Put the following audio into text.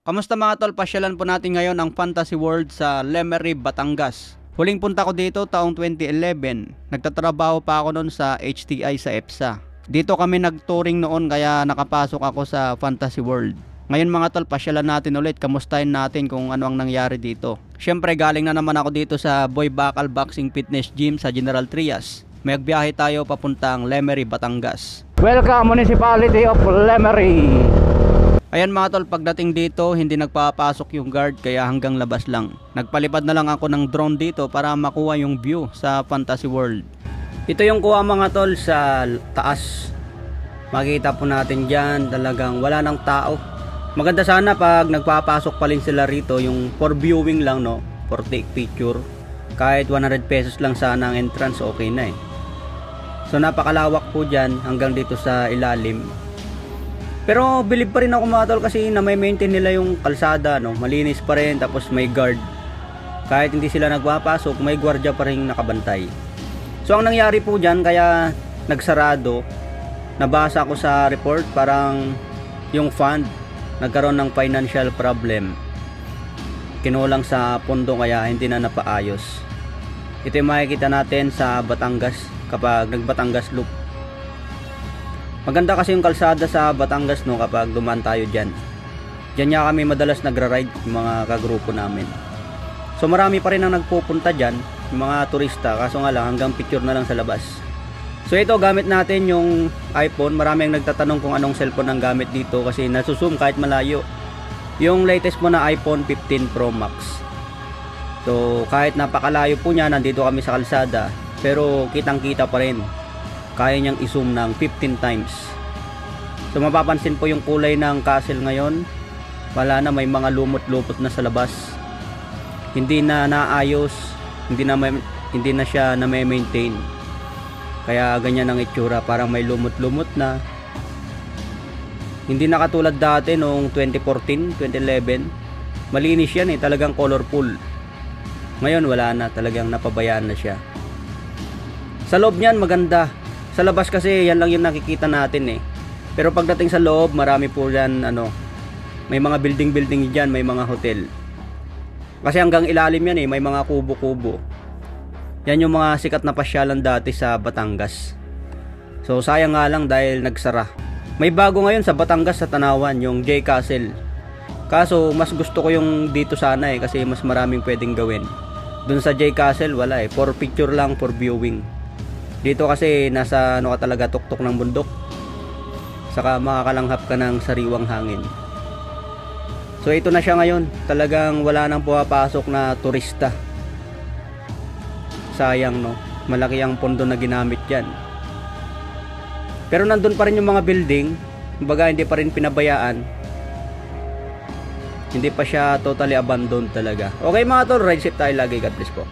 Kamusta mga tol? Pasyalan po natin ngayon ang Fantasy World sa Lemery, Batangas. Huling punta ko dito taong 2011. Nagtatrabaho pa ako noon sa HTI sa EPSA. Dito kami nag-touring noon kaya nakapasok ako sa Fantasy World. Ngayon mga tol, pasyalan natin ulit. Kamustahin natin kung ano ang nangyari dito. Siyempre galing na naman ako dito sa Boy Bakal Boxing Fitness Gym sa General Trias. May agbiyahe tayo papuntang Lemery, Batangas. Welcome Municipality of Lemery. Ayan mga tol, pagdating dito hindi nagpapasok yung guard kaya hanggang labas lang. Nagpalipad na lang ako ng drone dito para makuha yung view sa Fantasy World. Ito yung kuha mga tol sa taas. Makikita po natin dyan talagang wala ng tao. Maganda sana pag nagpapasok pa rin sila rito yung for viewing lang, no, for take picture. Kahit 100 pesos lang sana ang entrance, okay na eh. So napakalawak po dyan hanggang dito sa ilalim. Pero believe pa rin ako mga tol kasi na may maintain nila yung kalsada, no? Malinis pa rin, tapos may guard. Kahit hindi sila nagpapasok, may gwardiya pa rin nakabantay. So ang nangyari po dyan, kaya nagsarado, nabasa ko sa report, parang yung fund nagkaroon ng financial problem. Kinulang sa pondo kaya hindi na napaayos. Ito yung makikita natin sa Batangas kapag nag-Batangas Loop. Maganda kasi yung kalsada sa Batangas, no, kapag dumaan tayo dyan. Dyan nga kami madalas nagra-ride yung mga kagrupo namin. So marami pa rin ang nagpupunta dyan, yung mga turista, kaso nga lang hanggang picture na lang sa labas. So ito, gamit natin yung iPhone. Marami ang nagtatanong kung anong cellphone ang gamit dito kasi nasuzoom kahit malayo. Yung latest mo na iPhone 15 Pro Max. So kahit napakalayo po niya, nandito kami sa kalsada, pero kitang kita pa rin. Kaya niyang i-zoom ng 15 times. So mapapansin po yung kulay ng castle ngayon. Wala na, may mga lumot-lupot na sa labas. Hindi na naayos, hindi na siya na may maintain. Kaya ganyan ang itsura, parang may lumot-lumot na. Hindi na katulad dati noong 2014, 2011. Malinis yan eh, talagang colorful. Ngayon wala na, talagang napabayaan na siya. Sa loob niyan maganda. Sa labas kasi yan lang yung nakikita natin eh. Pero pagdating sa loob, marami po yan, may mga building dyan, may mga hotel. Kasi hanggang ilalim yan eh, may mga kubo-kubo. Yan yung mga sikat na pasyalan dati sa Batangas. So sayang nga lang dahil nagsara. May bago ngayon sa Batangas sa Tanawan, yung J Castle. Kaso mas gusto ko yung dito sana eh, kasi mas maraming pwedeng gawin. Dun sa J Castle wala eh, for picture lang, for viewing. Dito kasi nasa ka talaga, tuktok ng bundok. Saka makakalanghap ka ng sariwang hangin. So ito na siya ngayon. Talagang wala nang pumapasok na turista. Sayang, no. Malaki ang pondo na ginamit dyan. Pero nandun pa rin yung mga building. Kumbaga hindi pa rin pinabayaan. Hindi pa siya totally abandoned talaga. Okay mga tol, ride safe tayo lagi. God bless po.